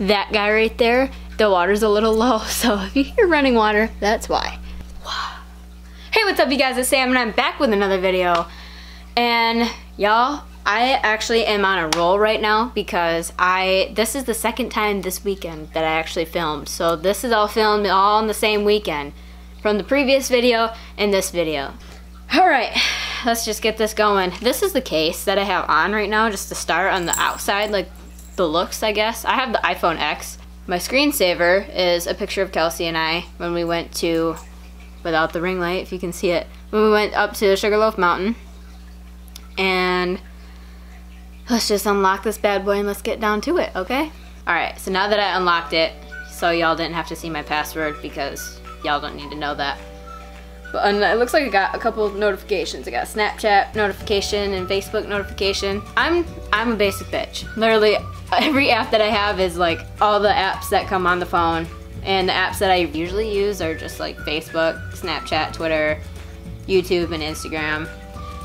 that guy right there, the water's a little low, so if you hear running water, that's why. Hey, what's up you guys, it's Sam and I'm back with another video. And y'all, I actually am on a roll right now because this is the second time this weekend that I actually filmed. So this is all filmed all in the same weekend, from the previous video and this video. Alright, let's just get this going. This is the case that I have on right now, just to start on the outside, like the looks, I guess. I have the iPhone X. My screensaver is a picture of Kelsey and I when we went to, without the ring light if you can see it, when we went up to Sugarloaf Mountain. And let's just unlock this bad boy and let's get down to it, okay? Alright, so now that I unlocked it, so y'all didn't have to see my password because y'all don't need to know that. But it looks like I got a couple of notifications. I got Snapchat notification and Facebook notification. I'm a basic bitch. Literally every app that I have is like all the apps that come on the phone. And the apps that I usually use are just like Facebook, Snapchat, Twitter, YouTube, and Instagram.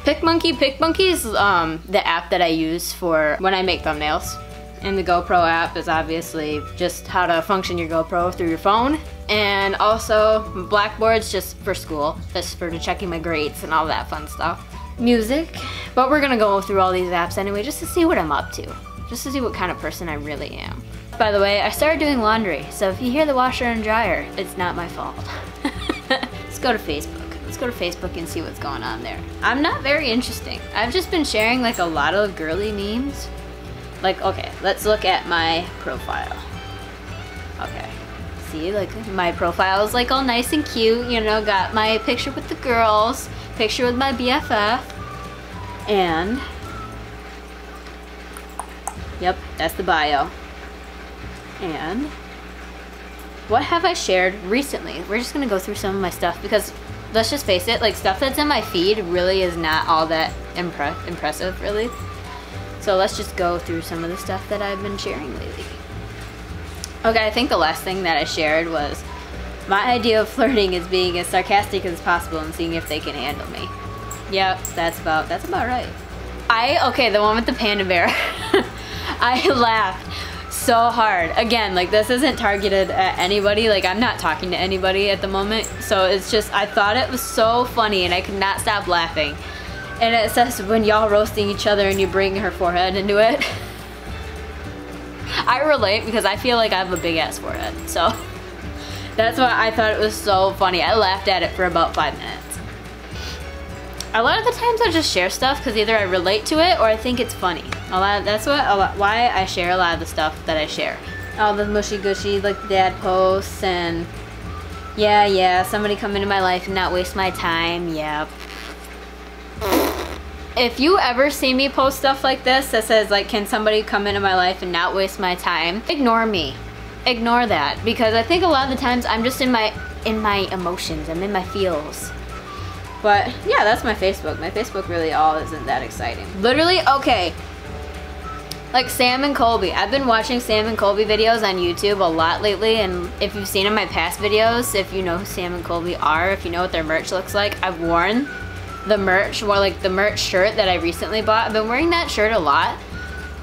PicMonkey is the app that I use for when I make thumbnails. And the GoPro app is obviously just how to function your GoPro through your phone. And also Blackboard's just for school, just for checking my grades and all that fun stuff. Music, but we're gonna go through all these apps anyway just to see what I'm up to. Just to see what kind of person I really am. By the way, I started doing laundry, so if you hear the washer and dryer, it's not my fault. Let's go to Facebook. Let's go to Facebook and see what's going on there. I'm not very interesting. I've just been sharing like a lot of girly memes. Like, okay, let's look at my profile. Okay, see, like my profile is like all nice and cute, you know, got my picture with the girls, picture with my BFF, and yep, that's the bio. And what have I shared recently? We're just gonna go through some of my stuff because let's just face it, like stuff that's in my feed really is not all that impressive, really. So let's just go through some of the stuff that I've been sharing lately. Okay, I think the last thing that I shared was my idea of flirting is being as sarcastic as possible and seeing if they can handle me. Yep, that's about right. Okay, the one with the panda bear. I laughed so hard. Again, like this isn't targeted at anybody, like I'm not talking to anybody at the moment, so it's just, I thought it was so funny and I could not stop laughing. And it says, when y'all roasting each other and you bring her forehead into it. I relate because I feel like I have a big ass forehead, so that's why I thought it was so funny. I laughed at it for about 5 minutes. A lot of the times I just share stuff because either I relate to it or I think it's funny. Why I share a lot of the stuff that I share. All the mushy gushy like dad posts and yeah, somebody come into my life and not waste my time, yep. If you ever see me post stuff like this that says like, can somebody come into my life and not waste my time, ignore me. Ignore that, because I think a lot of the times I'm just in my emotions, I'm in my feels. But yeah, that's my Facebook. My Facebook really all isn't that exciting. Literally, okay, like Sam and Colby. I've been watching Sam and Colby videos on YouTube a lot lately, and if you've seen in my past videos, if you know who Sam and Colby are, if you know what their merch looks like, I've worn the merch, more like the merch shirt that I recently bought. I've been wearing that shirt a lot,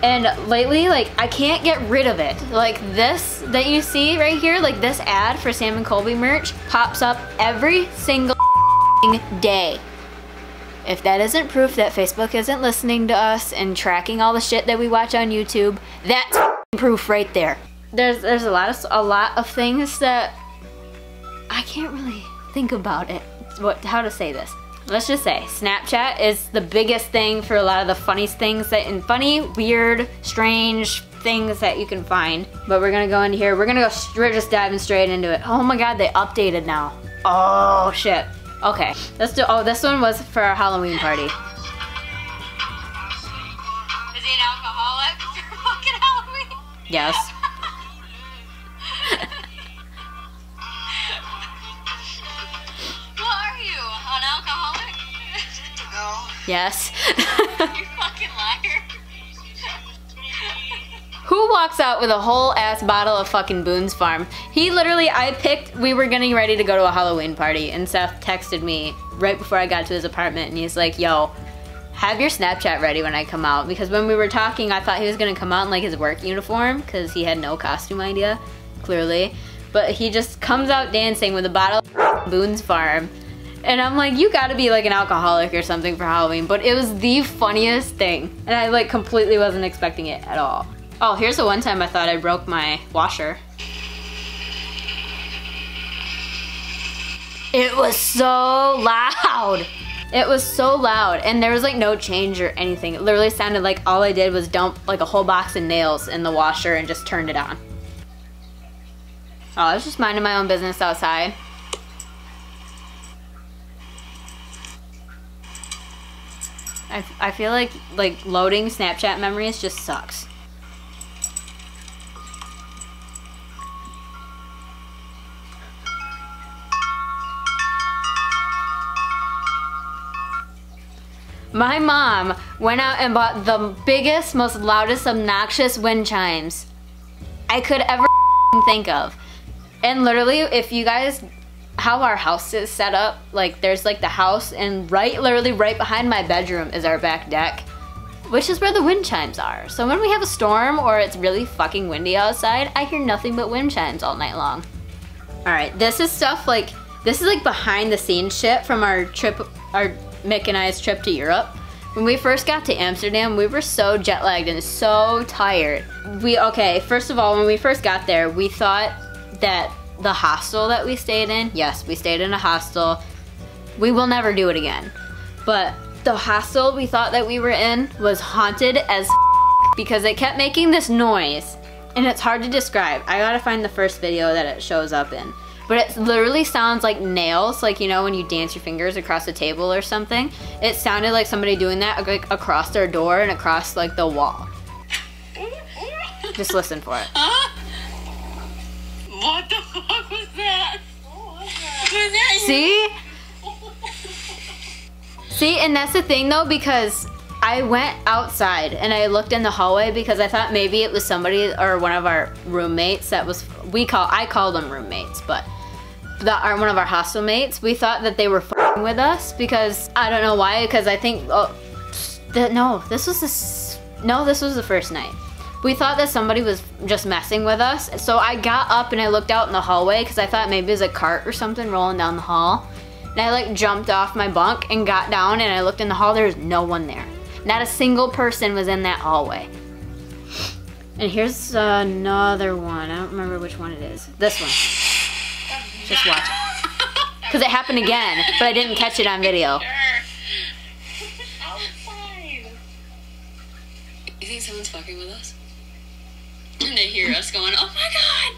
and lately, like, I can't get rid of it. Like this that you see right here, like this ad for Sam and Colby merch pops up every single day. If that isn't proof that Facebook isn't listening to us and tracking all the shit that we watch on YouTube, that's proof right there. There's a lot of things that I can't really think about it. How to say this? Let's just say Snapchat is the biggest thing for a lot of the funniest things funny, weird, strange things that you can find. But we're gonna go into here. We're just diving straight into it. Oh my god, they updated now. Oh shit. Okay, let's do. Oh, this one was for our Halloween party. Is he an alcoholic for fucking Halloween? Yes. Yes. You fucking liar. Who walks out with a whole ass bottle of fucking Boone's Farm? He literally, we were getting ready to go to a Halloween party and Seth texted me right before I got to his apartment and he's like, yo, have your Snapchat ready when I come out, because when we were talking, I thought he was gonna come out in like his work uniform because he had no costume idea, clearly. But he just comes out dancing with a bottle of Boone's Farm. And I'm like, you gotta be like an alcoholic or something for Halloween. But it was the funniest thing. And I like completely wasn't expecting it at all. Oh, here's the one time I thought I broke my washer. It was so loud. It was so loud, and there was like no change or anything. It literally sounded like all I did was dump like a whole box of nails in the washer and just turned it on. Oh, I was just minding my own business outside. I feel like loading Snapchat memories just sucks. My mom went out and bought the biggest, most loudest, obnoxious wind chimes I could ever think of. And literally, if you guys, how our house is set up, like there's like the house, and literally right behind my bedroom is our back deck, which is where the wind chimes are. So when we have a storm or it's really fucking windy outside, I hear nothing but wind chimes all night long. All right, this is stuff like, this is like behind the scenes shit from our trip, Mick and I's trip to Europe. When we first got to Amsterdam, we were so jet lagged and so tired. Okay, first of all, when we first got there, we thought that the hostel that we stayed in, yes, we stayed in a hostel. We will never do it again. But the hostel we thought that we were in was haunted as because it kept making this noise, and it's hard to describe. I gotta find the first video that it shows up in. But it literally sounds like nails, like, you know, when you dance your fingers across a table or something. It sounded like somebody doing that like across their door and across like the wall. Just listen for it. Huh? What the fuck was that? What was that? See? See, and that's the thing though, because I went outside and I looked in the hallway because I thought maybe it was somebody or one of our roommates that was, I call them roommates, but that are one of our hostel mates. We thought that they were f***ing with us because, I don't know why, because I think, this was the first night. We thought that somebody was just messing with us. So I got up and I looked out in the hallway because I thought maybe it was a cart or something rolling down the hall. And I like jumped off my bunk and got down and I looked in the hall, there was no one there. Not a single person was in that hallway. And here's another one. I don't remember which one it is. This one. Just watch it. Because it happened again, but I didn't catch it on video. You think someone's fucking with us? And they hear us going, oh my god!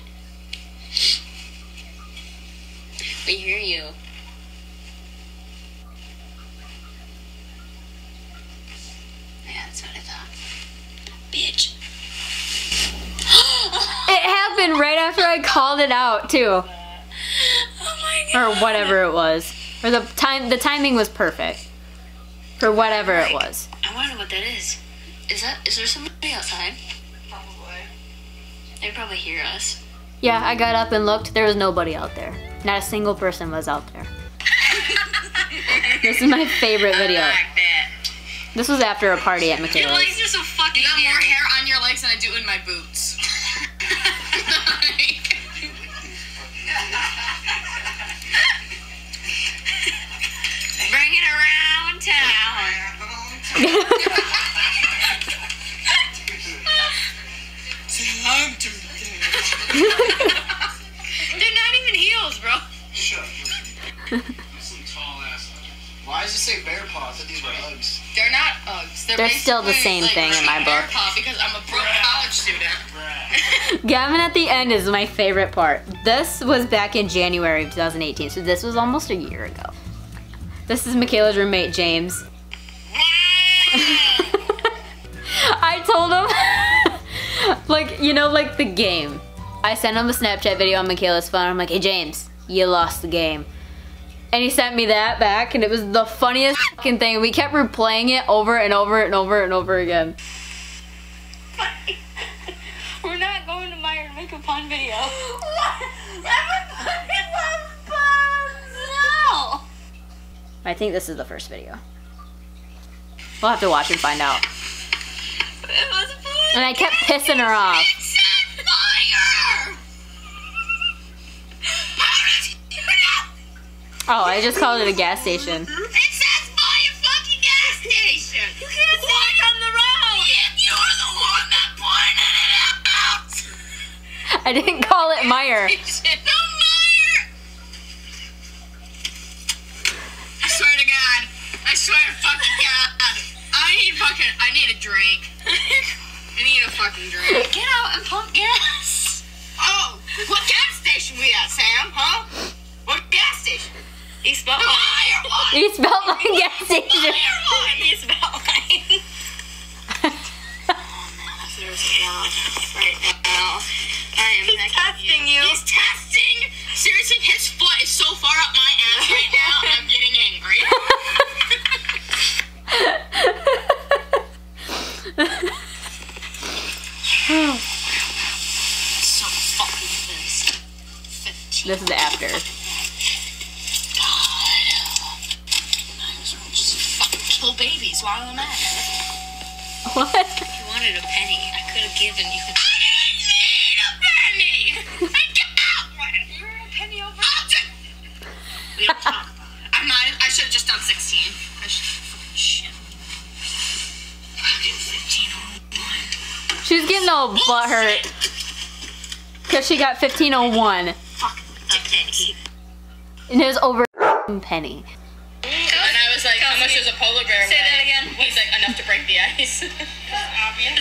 We hear you. Yeah, that's what I thought. Bitch. It happened right after I called it out, too. Oh my god. Or whatever it was. Or the timing was perfect. For whatever it was. I wanna know what that is. Is there somebody outside? Probably. They probably hear us. Yeah, I got up and looked. There was nobody out there. Not a single person was out there. This is my favorite video. I like that. This was after a party at Your Michaela's. legs are so fucking You got more hair on your legs than I do in my boots. Bring it around town. They're not even heels, bro. Shut up. Some tall ass. Why does it say bear paw? I thought these were Uggs. They're not Uggs. They're still the same thing in my book. Bear paw because I'm a broke college student. Gavin at the end is my favorite part. This was back in January of 2018, so this was almost a year ago. This is Michaela's roommate, James. I told him, like, you know, like the game. I sent him a Snapchat video on Michaela's phone. I'm like, hey James, you lost the game. And he sent me that back, and it was the funniest fucking thing. We kept replaying it over and over and over and over again. We're not going to Meyer to make a fun video. I think this is the first video. We'll have to watch and find out. It was fire. And I kept pissing her off. It said fire. How did you know? Oh, I just called it a gas station. It says fire fucking gas station. You can't see it from the road. You're the one that pointed it out. I didn't call it Meyer. No, Meyer. I swear to God. I swear to fucking God. I need a drink. I need a fucking drink. Get out and pump gas. Oh, what gas station we at, Sam? Huh? What gas station? East Beltline. East Beltline gas station. East Beltline. There's God right now. He's testing you. He's testing. Seriously, his foot is so far up my ass right now. I'm getting angry. So fucking pissed. 15. This is after. God. I was just fucking kill babies while I'm at it. What? If you wanted a penny, I could have given you. I didn't need a penny! I got one! You're a penny over. We don't talk about it. I should have just done 16. I should fucking shit. Fucking 1501. She was getting all butthurt because she got 1501. Fuck a penny. And it was over a penny. And I was like, how much does a polar bear weigh? Say that again. He's like, enough to break the ice. Obvious.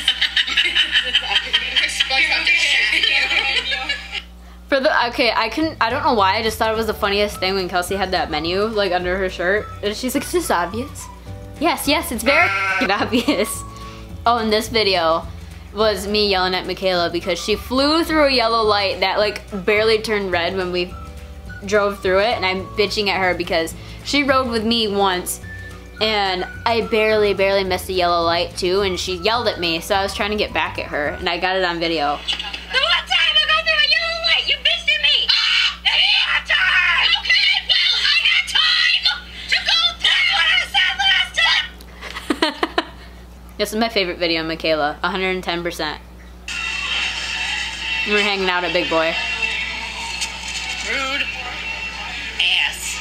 For the I don't know why, I just thought it was the funniest thing when Kelsey had that menu like under her shirt. And she's like, is this obvious? Yes, it's very obvious. Oh, and this video was me yelling at Michaela because she flew through a yellow light that like barely turned red when we drove through it, and I'm bitching at her because she rode with me once and I barely missed a yellow light too, and she yelled at me, so I was trying to get back at her and I got it on video. The one time I go through a yellow light, you bitched at me! I got time! Okay, well, I got time to go through! That's what I said last time! This is my favorite video, Michaela, 110%. We're hanging out at Big Boy. Rude. Ass.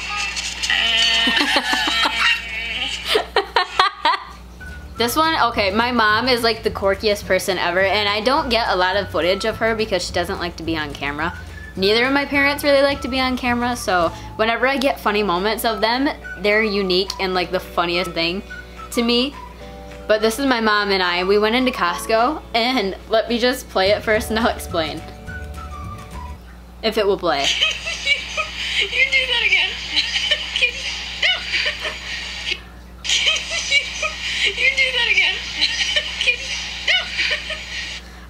This one, okay, my mom is like the quirkiest person ever, and I don't get a lot of footage of her because she doesn't like to be on camera. Neither of my parents really like to be on camera, so whenever I get funny moments of them, they're unique and like the funniest thing to me. But this is my mom and I. We went into Costco, and let me just play it first and I'll explain. If it will play. You do that again. You do that again.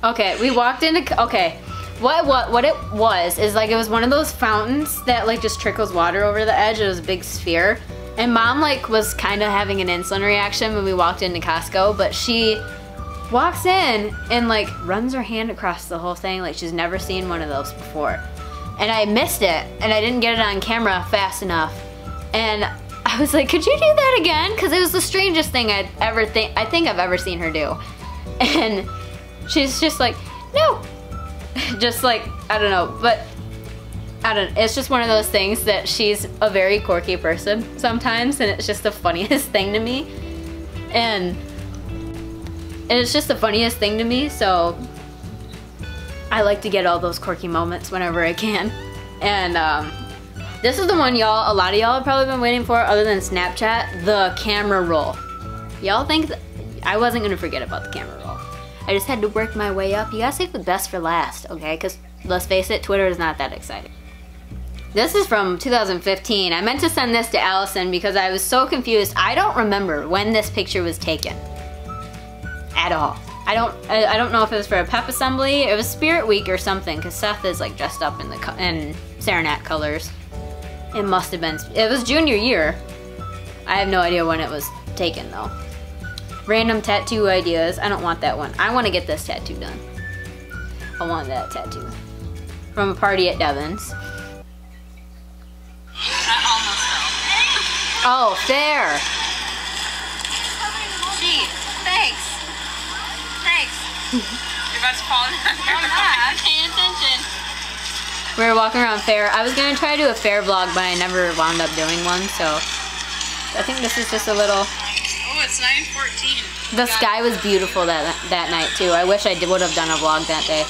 Okay, we walked into, okay. What it was is like, it was one of those fountains that like just trickles water over the edge. It was a big sphere. And mom like was kind of having an insulin reaction when we walked into Costco, but she walks in and like runs her hand across the whole thing like she's never seen one of those before. And I missed it, and I didn't get it on camera fast enough. And I was like, could you do that again? Because it was the strangest thing I think I've ever seen her do. And she's just like, no. Just like, I don't know, but it's just one of those things that she's a very quirky person sometimes, and it's just the funniest thing to me. And it's just the funniest thing to me, so I like to get all those quirky moments whenever I can. And this is the one a lot of y'all have probably been waiting for, other than Snapchat, the camera roll. Y'all think I wasn't gonna forget about the camera roll. I just had to work my way up. You gotta save the best for last, okay? Because let's face it, Twitter is not that exciting. This is from 2015. I meant to send this to Allison because I was so confused. I don't remember when this picture was taken at all. I don't know if it was for a pep assembly. It was Spirit Week or something, because Seth is like dressed up in Saranac colors. It must have been. It was junior year. I have no idea when it was taken though. Random tattoo ideas. I don't want that one. I want to get this tattoo done. I want that tattoo from a party at Devon's. I almost fell. Oh, there. gee, thanks. Thanks. You're about to fall down. I'm not. I'm paying attention. We were walking around fair. I was gonna try to do a fair vlog, but I never wound up doing one, so I think this is just a little. Oh, it's 9:14. The sky was beautiful that night too. I wish I would have done a vlog that day.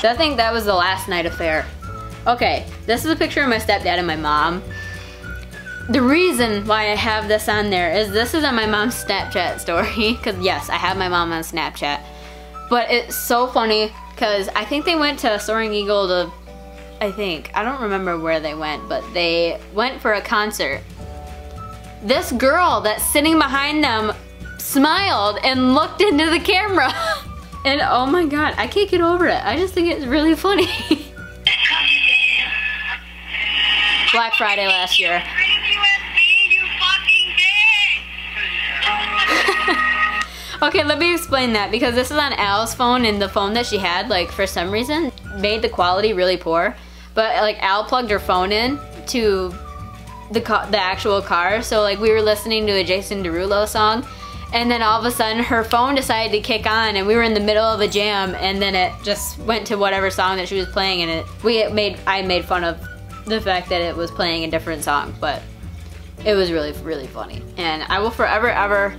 I think that was the last night of fair. Okay, this is a picture of my stepdad and my mom. The reason why I have this on there is this is on my mom's Snapchat story, because yes, I have my mom on Snapchat. But it's so funny, because I think they went to Soaring Eagle to, I don't remember where they went, but they went for a concert. This girl that's sitting behind them smiled and looked into the camera. And oh my god, I can't get over it. I just think it's really funny. Black Friday last year. Okay, let me explain that, because this is on Al's phone, and the phone that she had, like, for some reason, made the quality really poor. But, like, Al plugged her phone in to the actual car, so, like, we were listening to a Jason Derulo song, and then all of a sudden, her phone decided to kick on, and we were in the middle of a jam, and then it just went to whatever song that she was playing, and I made fun of the fact that it was playing a different song, but it was really, really funny. And I will forever, ever,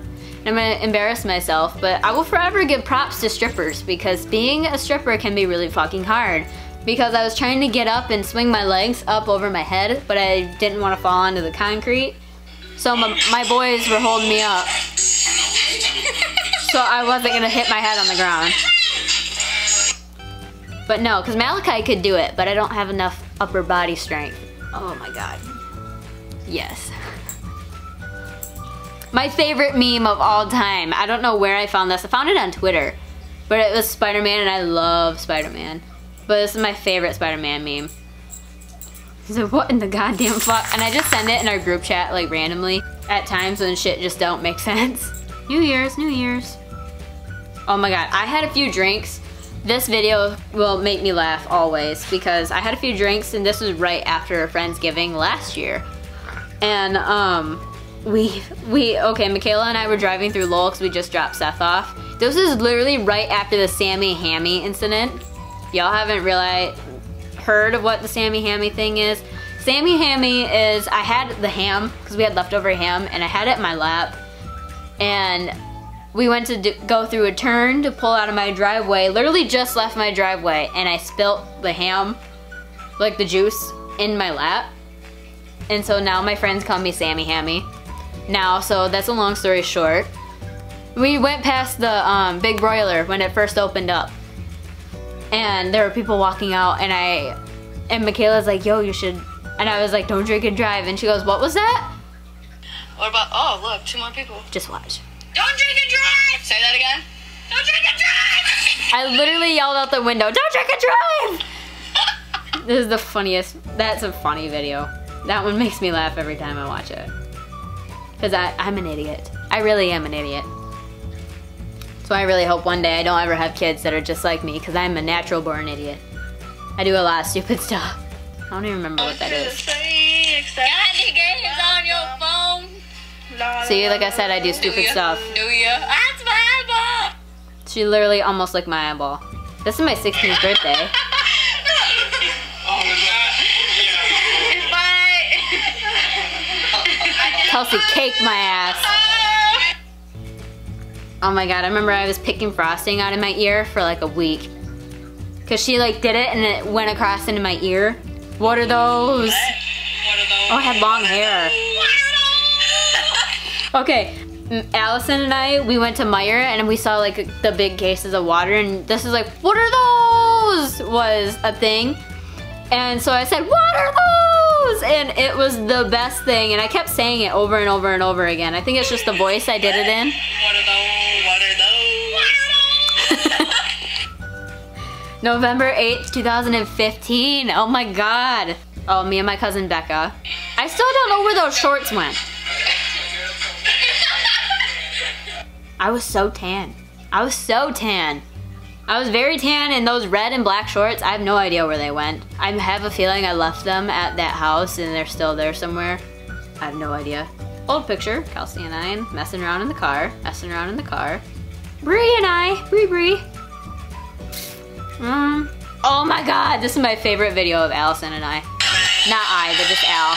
I'm gonna embarrass myself, but I will forever give props to strippers, because being a stripper can be really fucking hard. Because I was trying to get up and swing my legs up over my head, but I didn't want to fall onto the concrete. So my boys were holding me up. So I wasn't gonna hit my head on the ground. But no, because Malachi could do it, but I don't have enough upper body strength. Oh my god. Yes. My favorite meme of all time. I don't know where I found this. I found it on Twitter. But it was Spider-Man, and I love Spider-Man. But this is my favorite Spider-Man meme. So what in the goddamn fuck? And I just send it in our group chat, like, randomly. At times when shit just don't make sense. New Year's, New Year's. Oh my god, I had a few drinks. This video will make me laugh always, because I had a few drinks, and this was right after Friendsgiving last year. And, okay, Michaela and I were driving through Lowell because we just dropped Seth off. This is literally right after the Sammy Hammy incident. Y'all haven't really heard of what the Sammy Hammy thing is. Sammy Hammy is, I had the ham, because we had leftover ham, and I had it in my lap. And we went to go through a turn to pull out of my driveway, literally just left my driveway, and I spilt the ham, like the juice, in my lap. And so now my friends call me Sammy Hammy. Now, so that's a long story short. We went past the Big Broiler when it first opened up. And there were people walking out, and Michaela's like, yo, you should, and I was like, don't drink and drive. And she goes, what was that? What about, oh, look, 2 more people. Just watch. Don't drink and drive! Say that again. Don't drink and drive! I literally yelled out the window, don't drink and drive! This is the funniest, that's a funny video. That one makes me laugh every time I watch it. Because I'm an idiot. I really am an idiot. So I really hope one day I don't ever have kids that are just like me, because I'm a natural born idiot. I do a lot of stupid stuff. I don't even remember what that is. Got games on your phone. See, like I said, I do stupid stuff. Do ya? That's my eyeball. She literally almost licked my eyeball. This is my 16th birthday. Kelsey caked my ass. Oh my god, I remember I was picking frosting out of my ear for like a week. Cause she like did it and it went across into my ear. What are those? What are those? Oh, I had long hair. Okay, Allison and I, we went to Meijer and we saw like the big cases of water, and this is like, what are those? Was a thing. And so I said, what are those? And it was the best thing, and I kept saying it over and over and over again. I think it's just the voice I did it in. What are those? What are those? November 8th, 2015. Oh my god. Oh, me and my cousin Becca. I still don't know where those shorts went. I was so tan. I was so tan. I was very tan, and those red and black shorts, I have no idea where they went. I have a feeling I left them at that house and they're still there somewhere. I have no idea. old picture, Kelsey and I messing around in the car, Bree and I, Bree. Oh my God, this is my favorite video of Allison and I. Not I, but just Al.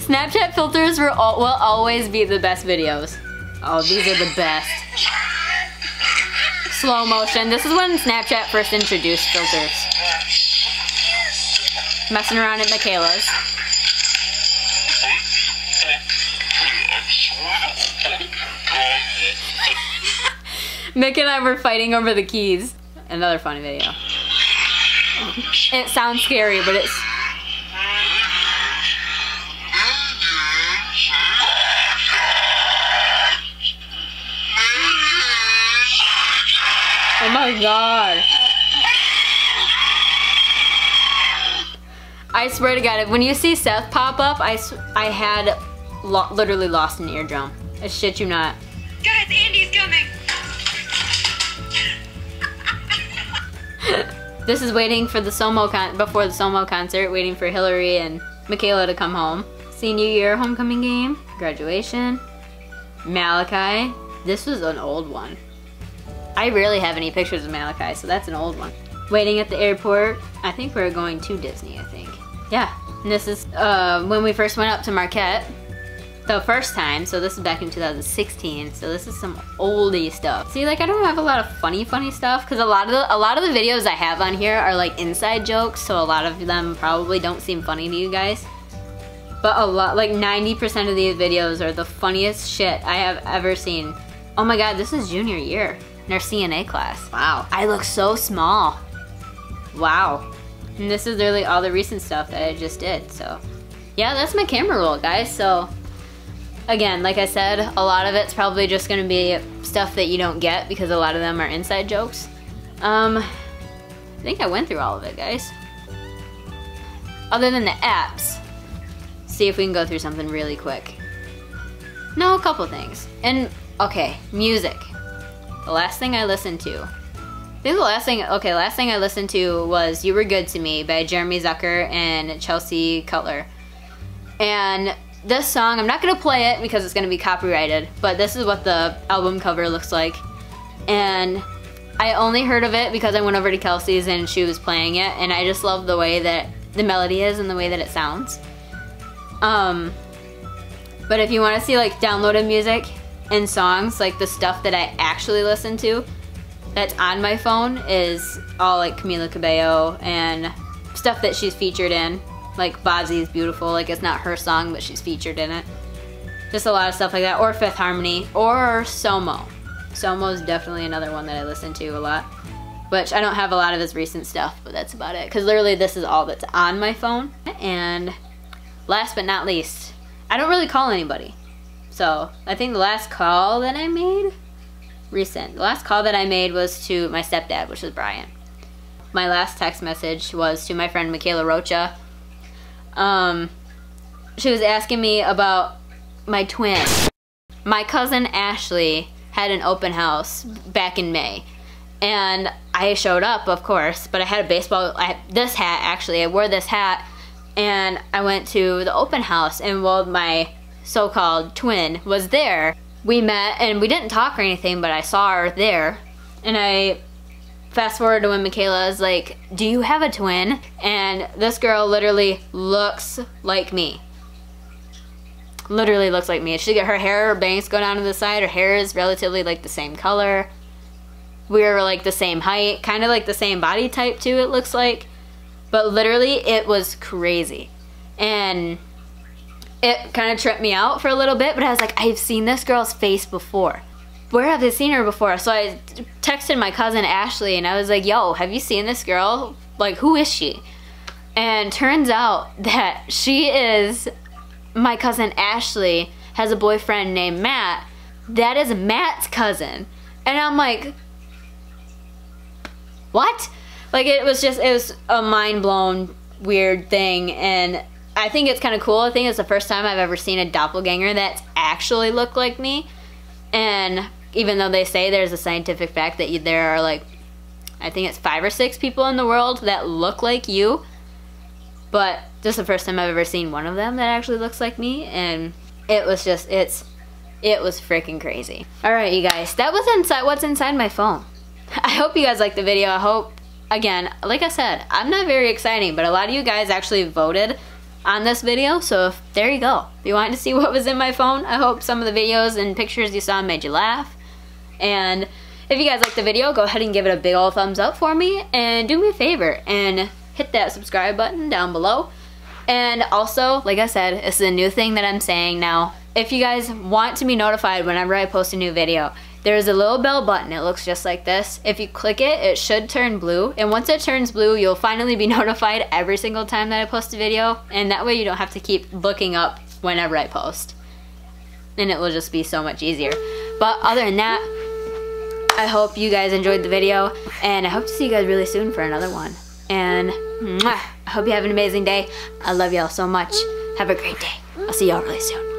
Snapchat filters will always be the best videos. Oh, these are the best. Slow motion. This is when Snapchat first introduced filters. Messing around at Michaela's. Mick and I were fighting over the keys. Another funny video. It sounds scary, but it's... Oh my God. I swear to God, when you see Seth pop up, I had literally lost an eardrum. I shit you not. Guys, Andy's coming. This is waiting for the before the Somo concert, waiting for Hillary and Michaela to come home. Senior year homecoming game, graduation, Malachi. This was an old one. I rarely have any pictures of Malachi, so that's an old one. Waiting at the airport. I think we're going to Disney, I think. Yeah, and this is when we first went up to Marquette. The first time, so this is back in 2016, so this is some oldie stuff. See, like I don't have a lot of funny stuff, because a lot of the videos I have on here are like inside jokes, so a lot of them probably don't seem funny to you guys. But a lot, like 90% of these videos are the funniest shit I have ever seen. Oh my God, this is junior year in our CNA class. Wow, I look so small. Wow. And this is literally all the recent stuff that I just did, so. Yeah, that's my camera roll, guys, so. Again, like I said, a lot of it's probably just gonna be stuff that you don't get because a lot of them are inside jokes. I think I went through all of it, guys. Other than the apps, see if we can go through something really quick. No, a couple things. And, okay, music. The last thing I listened to. I think the last thing I listened to was You Were Good to Me by Jeremy Zucker and Chelsea Cutler. And this song, I'm not gonna play it because it's gonna be copyrighted, but this is what the album cover looks like. And I only heard of it because I went over to Kelsey's and she was playing it, and I just love the way that the melody is and the way that it sounds. But if you wanna see like downloaded music and songs, like the stuff that I actually listen to that's on my phone is all like Camila Cabello and stuff that she's featured in. Like Bozzy is Beautiful, like it's not her song, but she's featured in it. Just a lot of stuff like that, or Fifth Harmony, or Somo. Somo is definitely another one that I listen to a lot, which I don't have a lot of his recent stuff, but that's about it, because literally this is all that's on my phone. And last but not least, I don't really call anybody. So I think the last call that I made, the last call that I made was to my stepdad, which was Brian. My last text message was to my friend Michaela Rocha. She was asking me about my twin. My cousin Ashley had an open house back in May, and I showed up, of course, but I had this hat actually, I wore this hat, and I went to the open house, and while my so-called twin was there, we met, and we didn't talk or anything, but I saw her there, and I fast forward to when Michaela is like, do you have a twin? And this girl literally looks like me. Literally looks like me. She got her hair, her bangs go down to the side, her hair is relatively like the same color. We were like the same height, kind of like the same body type too, it looks like. But literally it was crazy. And it kind of tripped me out for a little bit, but I was like, I've seen this girl's face before. Where have I seen her before? So I texted my cousin Ashley and I was like, yo, have you seen this girl? Like, who is she? And turns out that she is, my cousin Ashley has a boyfriend named Matt. That is Matt's cousin. And I'm like, what? Like, it was a mind-blown weird thing, and I think it's kind of cool. I think it's the first time I've ever seen a doppelganger that's actually looked like me. And even though they say there's a scientific fact that there are like I think it's 5 or 6 people in the world that look like you. But this is the first time I've ever seen one of them that actually looks like me. And it was just, it was freaking crazy. Alright, you guys, that was what's inside my phone. I hope you guys liked the video. I hope, again, like I said, I'm not very exciting, but a lot of you guys actually voted on this video, so there you go. If you wanted to see what was in my phone, I hope some of the videos and pictures you saw made you laugh. And if you guys liked the video, go ahead and give it a big old thumbs up for me, and do me a favor and hit that subscribe button down below. And also, like I said, this is a new thing that I'm saying now. If you guys want to be notified whenever I post a new video, there's a little bell button. It looks just like this. If you click it, it should turn blue. And once it turns blue, you'll finally be notified every single time that I post a video. And that way you don't have to keep looking up whenever I post. And it will just be so much easier. But other than that, I hope you guys enjoyed the video. And I hope to see you guys really soon for another one. And I hope you have an amazing day. I love y'all so much. Have a great day. I'll see y'all really soon.